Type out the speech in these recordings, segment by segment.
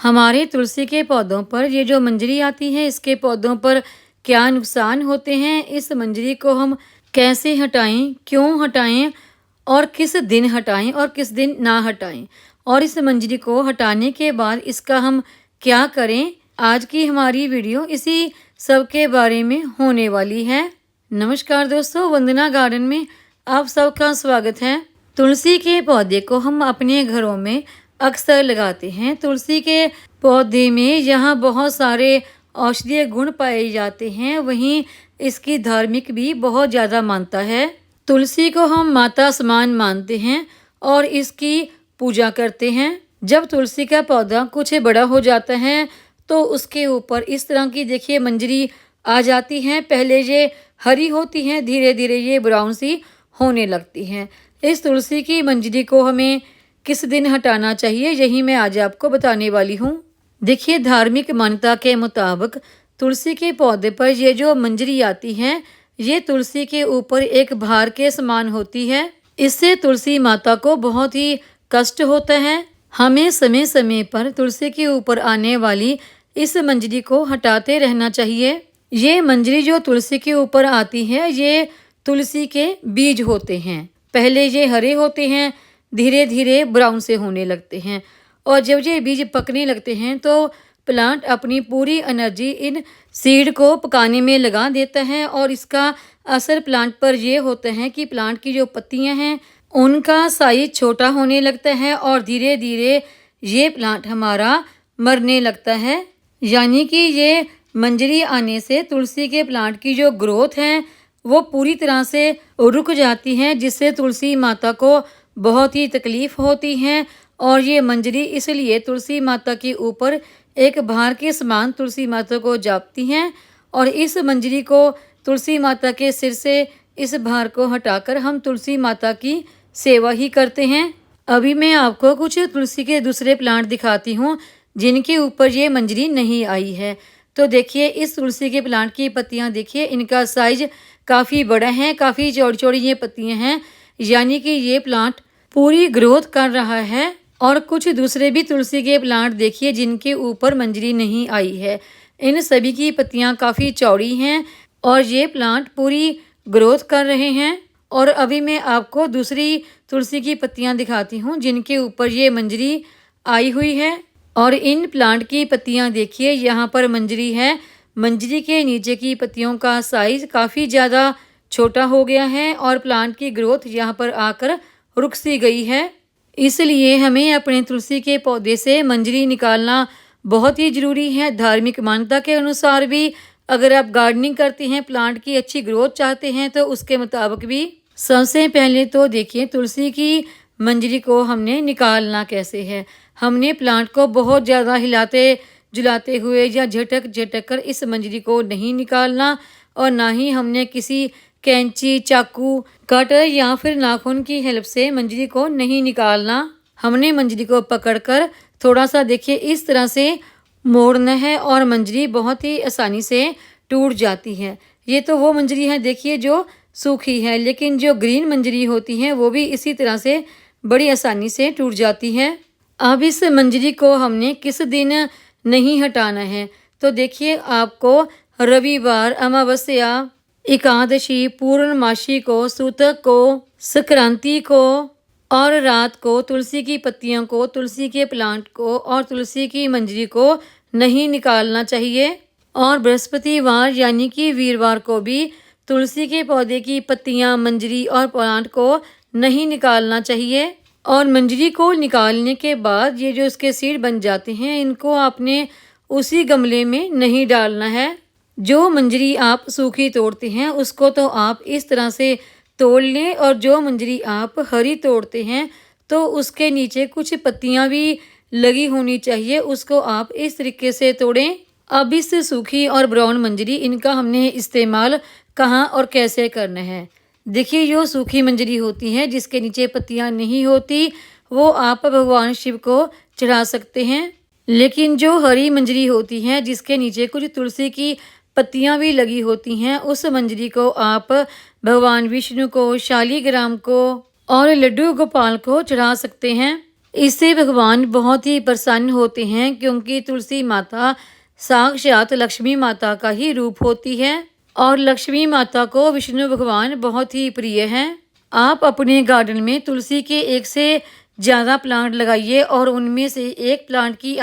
हमारे तुलसी के पौधों पर ये जो मंजरी आती है, इसके पौधों पर क्या नुकसान होते हैं, इस मंजरी को हम कैसे हटाएं, क्यों हटाएं और किस दिन हटाएं और किस दिन ना हटाएं, और इस मंजरी को हटाने के बाद इसका हम क्या करें। आज की हमारी वीडियो इसी सब के बारे में होने वाली है। नमस्कार दोस्तों, वंदना गार्डन में आप सबका स्वागत है। तुलसी के पौधे को हम अपने घरों में अक्सर लगाते हैं। तुलसी के पौधे में यहाँ बहुत सारे औषधीय गुण पाए जाते हैं, वहीं इसकी धार्मिक भी बहुत ज़्यादा मान्यता है। तुलसी को हम माता समान मानते हैं और इसकी पूजा करते हैं। जब तुलसी का पौधा कुछ बड़ा हो जाता है तो उसके ऊपर इस तरह की देखिए मंजरी आ जाती है। पहले ये हरी होती हैं, धीरे धीरे ये ब्राउन सी होने लगती हैं। इस तुलसी की मंजरी को हमें किस दिन हटाना चाहिए, यही मैं आज आपको बताने वाली हूँ। देखिए, धार्मिक मान्यता के मुताबिक तुलसी के पौधे पर ये जो मंजरी आती है, ये तुलसी के ऊपर एक भार के समान होती है। इससे तुलसी माता को बहुत ही कष्ट होता है। हमें समय समय पर तुलसी के ऊपर आने वाली इस मंजरी को हटाते रहना चाहिए। ये मंजरी जो तुलसी के ऊपर आती है, ये तुलसी के बीज होते हैं। पहले ये हरे होते हैं, धीरे धीरे ब्राउन से होने लगते हैं, और जब ये बीज पकने लगते हैं तो प्लांट अपनी पूरी एनर्जी इन सीड को पकाने में लगा देता है, और इसका असर प्लांट पर ये होता है कि प्लांट की जो पत्तियां हैं उनका साइज छोटा होने लगता है और धीरे धीरे ये प्लांट हमारा मरने लगता है। यानी कि ये मंजरी आने से तुलसी के प्लांट की जो ग्रोथ है वो पूरी तरह से रुक जाती है, जिससे तुलसी माता को बहुत ही तकलीफ होती है। और ये मंजरी इसलिए तुलसी माता के ऊपर एक भार के समान तुलसी माता को जापती हैं, और इस मंजरी को तुलसी माता के सिर से इस भार को हटाकर हम तुलसी माता की सेवा ही करते हैं। अभी मैं आपको कुछ तुलसी के दूसरे प्लांट दिखाती हूँ जिनके ऊपर ये मंजरी नहीं आई है। तो देखिए, इस तुलसी के प्लांट की पत्तियाँ देखिए, इनका साइज काफ़ी बड़ा है, काफ़ी चौड़ी चौड़ी ये पत्तियाँ हैं, यानी कि ये प्लांट पूरी ग्रोथ कर रहा है। और कुछ दूसरे भी तुलसी के प्लांट देखिए जिनके ऊपर मंजरी नहीं आई है, इन सभी की पत्तियां काफ़ी चौड़ी हैं और ये प्लांट पूरी ग्रोथ कर रहे हैं। और अभी मैं आपको दूसरी तुलसी की पत्तियां दिखाती हूँ जिनके ऊपर ये मंजरी आई हुई है। और इन प्लांट की पत्तियां देखिए, यहाँ पर मंजरी है, मंजरी के नीचे की पत्तियों का साइज काफ़ी ज़्यादा छोटा हो गया है और प्लांट की ग्रोथ यहाँ पर आकर रुक सी गई है। इसलिए हमें अपने तुलसी के पौधे से मंजरी निकालना बहुत ही ज़रूरी है। धार्मिक मान्यता के अनुसार भी अगर आप गार्डनिंग करते हैं, प्लांट की अच्छी ग्रोथ चाहते हैं, तो उसके मुताबिक भी सबसे पहले तो देखिए तुलसी की मंजरी को हमने निकालना कैसे है। हमने प्लांट को बहुत ज़्यादा हिलाते जुलाते हुए या झटक झटक कर इस मंजरी को नहीं निकालना, और ना ही हमने किसी कैंची, चाकू, कटर या फिर नाखून की हेल्प से मंजरी को नहीं निकालना। हमने मंजरी को पकड़कर थोड़ा सा देखिए इस तरह से मोड़ना है और मंजरी बहुत ही आसानी से टूट जाती है। ये तो वो मंजरी है देखिए जो सूखी है, लेकिन जो ग्रीन मंजरी होती है वो भी इसी तरह से बड़ी आसानी से टूट जाती है। अब इस मंजरी को हमने किस दिन नहीं हटाना है, तो देखिए आपको रविवार, अमावस्या, एकादशी, पूर्णमासी को, सूतक को, संक्रांति को और रात को तुलसी की पत्तियों को, तुलसी के प्लांट को और तुलसी की मंजरी को नहीं निकालना चाहिए। और बृहस्पतिवार यानी कि वीरवार को भी तुलसी के पौधे की पत्तियां, मंजरी और प्लांट को नहीं निकालना चाहिए। और मंजरी को निकालने के बाद ये जो इसके सीड बन जाते हैं, इनको आपने उसी गमले में नहीं डालना है। जो मंजरी आप सूखी तोड़ते हैं उसको तो आप इस तरह से तोड़ लें, और जो मंजरी आप हरी तोड़ते हैं तो उसके नीचे कुछ पत्तियां भी लगी होनी चाहिए, उसको आप इस तरीके से तोड़ें। अब इस सूखी और ब्राउन मंजरी, इनका हमने इस्तेमाल कहाँ और कैसे करना है। देखिए, जो सूखी मंजरी होती है जिसके नीचे पत्तियां नहीं होती, वो आप भगवान शिव को चढ़ा सकते हैं। लेकिन जो हरी मंजरी होती है जिसके नीचे कुछ तुलसी की पत्तियां भी लगी होती हैं, उस मंजरी को आप भगवान विष्णु को, शालीग्राम को और लड्डू गोपाल को चढ़ा सकते हैं। इससे भगवान बहुत ही प्रसन्न होते हैं, क्योंकि तुलसी माता साक्षात लक्ष्मी माता का ही रूप होती है और लक्ष्मी माता को विष्णु भगवान बहुत ही प्रिय हैं। आप अपने गार्डन में तुलसी के एक से ज़्यादा प्लांट लगाइए और उनमें से एक प्लांट की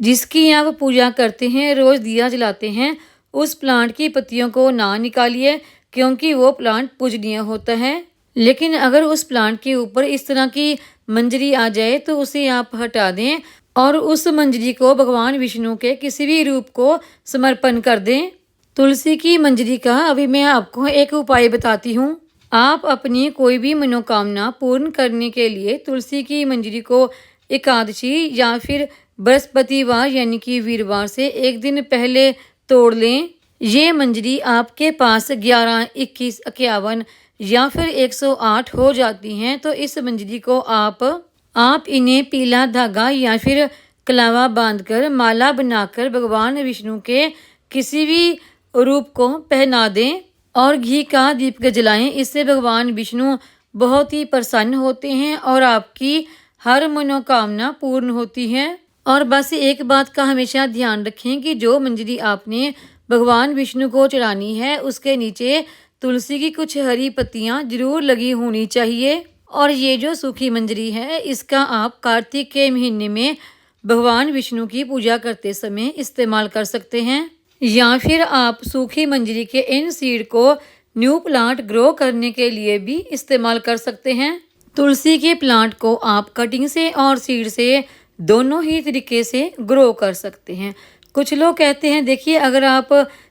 जिसकी आप पूजा करते हैं, रोज़ दिया जलाते हैं, उस प्लांट की पत्तियों को ना निकालिए, क्योंकि वो प्लांट पूजनीय होता है। लेकिन अगर उस प्लांट के ऊपर इस तरह की मंजरी आ जाए तो उसे आप हटा दें और उस मंजरी को भगवान विष्णु के किसी भी रूप को समर्पण कर दें। तुलसी की मंजरी का अभी मैं आपको एक उपाय बताती हूँ। आप अपनी कोई भी मनोकामना पूर्ण करने के लिए तुलसी की मंजरी को एकादशी या फिर बृहस्पतिवार यानी कि वीरवार से एक दिन पहले तोड़ लें। ये मंजरी आपके पास 11, 21, 51 या फिर 108 हो जाती हैं तो इस मंजरी को आप इन्हें पीला धागा या फिर कलावा बांधकर माला बनाकर भगवान विष्णु के किसी भी रूप को पहना दें और घी का दीप जलाएं। इससे भगवान विष्णु बहुत ही प्रसन्न होते हैं और आपकी हर मनोकामना पूर्ण होती है। और बस एक बात का हमेशा ध्यान रखें कि जो मंजरी आपने भगवान विष्णु को चढ़ानी है उसके नीचे तुलसी की कुछ हरी पत्तियां जरूर लगी होनी चाहिए। और ये जो सूखी मंजरी है इसका आप कार्तिक के महीने में भगवान विष्णु की पूजा करते समय इस्तेमाल कर सकते हैं, या फिर आप सूखी मंजरी के इन सीड को न्यू प्लांट ग्रो करने के लिए भी इस्तेमाल कर सकते हैं। तुलसी के प्लांट को आप कटिंग से और सीड से दोनों ही तरीके से ग्रो कर सकते हैं। कुछ लोग कहते हैं देखिए अगर आप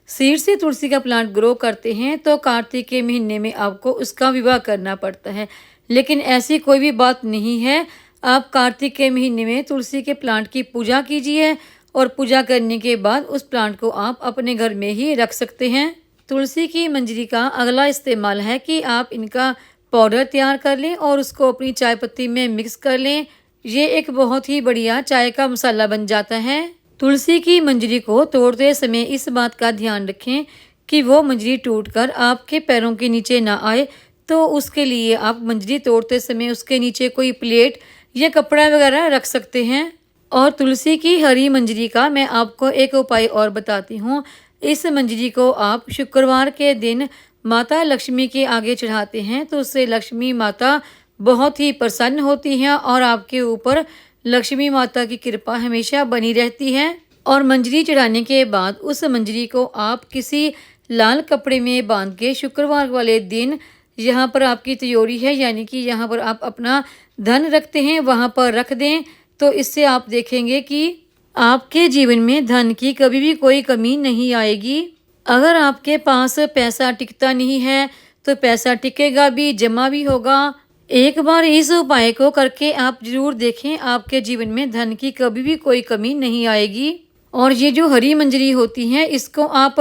सीड से तुलसी का प्लांट ग्रो करते हैं तो कार्तिक के महीने में आपको उसका विवाह करना पड़ता है, लेकिन ऐसी कोई भी बात नहीं है। आप कार्तिक के महीने में तुलसी के प्लांट की पूजा कीजिए और पूजा करने के बाद उस प्लांट को आप अपने घर में ही रख सकते हैं। तुलसी की मंजरी का अगला इस्तेमाल है कि आप इनका पाउडर तैयार कर लें और उसको अपनी चाय पत्ती में मिक्स कर लें। ये एक बहुत ही बढ़िया चाय का मसाला बन जाता है। तुलसी की मंजरी को तोड़ते समय इस बात का ध्यान रखें कि वो मंजरी टूटकर आपके पैरों के नीचे ना आए, तो उसके लिए आप मंजरी तोड़ते समय उसके नीचे कोई प्लेट या कपड़ा वगैरह रख सकते हैं। और तुलसी की हरी मंजरी का मैं आपको एक उपाय और बताती हूँ। इस मंजरी को आप शुक्रवार के दिन माता लक्ष्मी के आगे चढ़ाते हैं तो उससे लक्ष्मी माता बहुत ही प्रसन्न होती हैं और आपके ऊपर लक्ष्मी माता की कृपा हमेशा बनी रहती है। और मंजरी चढ़ाने के बाद उस मंजरी को आप किसी लाल कपड़े में बांध के शुक्रवार वाले दिन यहाँ पर आपकी तिजोरी है यानी कि यहाँ पर आप अपना धन रखते हैं वहाँ पर रख दें, तो इससे आप देखेंगे कि आपके जीवन में धन की कभी भी कोई कमी नहीं आएगी। अगर आपके पास पैसा टिकता नहीं है तो पैसा टिकेगा भी, जमा भी होगा। एक बार इस उपाय को करके आप जरूर देखें, आपके जीवन में धन की कभी भी कोई कमी नहीं आएगी। और ये जो हरी मंजरी होती है इसको आप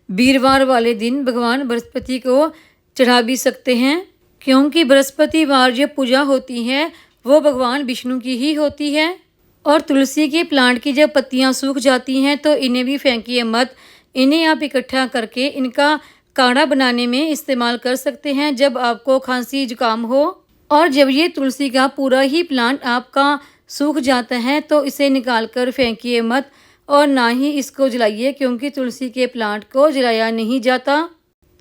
वीरवार वाले दिन भगवान बृहस्पति को चढ़ा भी सकते हैं, क्योंकि बृहस्पतिवार जो पूजा होती है वो भगवान विष्णु की ही होती है। और तुलसी के प्लांट की जब पत्तियां सूख जाती हैं तो इन्हें भी फेंकिए मत, इन्हें आप इकट्ठा करके इनका काढ़ा बनाने में इस्तेमाल कर सकते हैं जब आपको खांसी जुकाम हो। और जब ये तुलसी का पूरा ही प्लांट आपका सूख जाता है तो इसे निकाल कर फेंकिए मत और ना ही इसको जलाइए, क्योंकि तुलसी के प्लांट को जलाया नहीं जाता।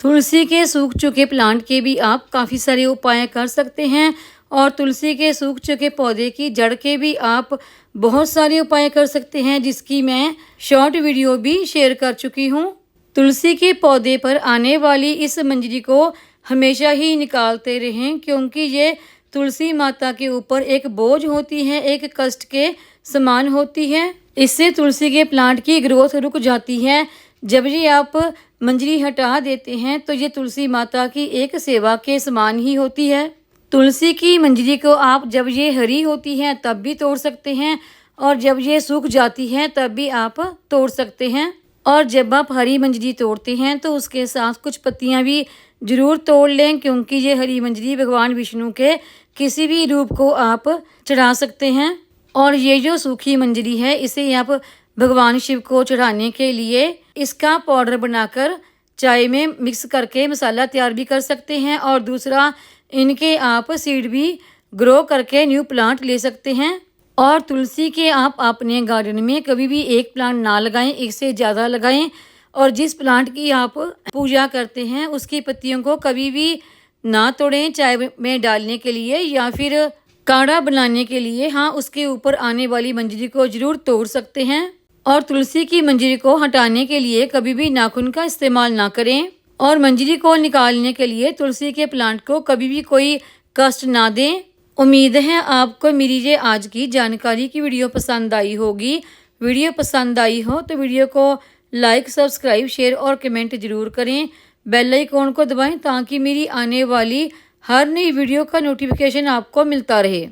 तुलसी के सूख चुके प्लांट के भी आप काफ़ी सारे उपाय कर सकते हैं और तुलसी के सूख चुके पौधे की जड़ के भी आप बहुत सारे उपाय कर सकते हैं, जिसकी मैं शॉर्ट वीडियो भी शेयर कर चुकी हूँ। तुलसी के पौधे पर आने वाली इस मंजरी को हमेशा ही निकालते रहें, क्योंकि ये तुलसी माता के ऊपर एक बोझ होती है, एक कष्ट के समान होती है। इससे तुलसी के प्लांट की ग्रोथ रुक जाती है। जब ये आप मंजरी हटा देते हैं तो ये तुलसी माता की एक सेवा के समान ही होती है। तुलसी की मंजरी को आप जब ये हरी होती है तब भी तोड़ सकते हैं और जब ये सूख जाती है तब भी आप तोड़ सकते हैं। और जब आप हरी मंजरी तोड़ते हैं तो उसके साथ कुछ पत्तियां भी जरूर तोड़ लें, क्योंकि ये हरी मंजरी भगवान विष्णु के किसी भी रूप को आप चढ़ा सकते हैं। और ये जो सूखी मंजरी है इसे आप भगवान शिव को चढ़ाने के लिए इसका पाउडर बनाकर चाय में मिक्स करके मसाला तैयार भी कर सकते हैं। और दूसरा, इनके आप सीड भी ग्रो करके न्यू प्लांट ले सकते हैं। और तुलसी के आप अपने गार्डन में कभी भी एक प्लांट ना लगाएं, एक से ज़्यादा लगाएं। और जिस प्लांट की आप पूजा करते हैं उसकी पत्तियों को कभी भी ना तोड़ें, चाय में डालने के लिए या फिर काढ़ा बनाने के लिए। हाँ, उसके ऊपर आने वाली मंजरी को जरूर तोड़ सकते हैं। और तुलसी की मंजरी को हटाने के लिए कभी भी नाखून का इस्तेमाल ना करें। और मंजरी को निकालने के लिए तुलसी के प्लांट को कभी भी कोई कष्ट ना दें। उम्मीद है आपको मेरी ये आज की जानकारी की वीडियो पसंद आई होगी। वीडियो पसंद आई हो तो वीडियो को लाइक, सब्सक्राइब, शेयर और कमेंट जरूर करें। बेल आइकॉन को दबाएं ताकि मेरी आने वाली हर नई वीडियो का नोटिफिकेशन आपको मिलता रहे।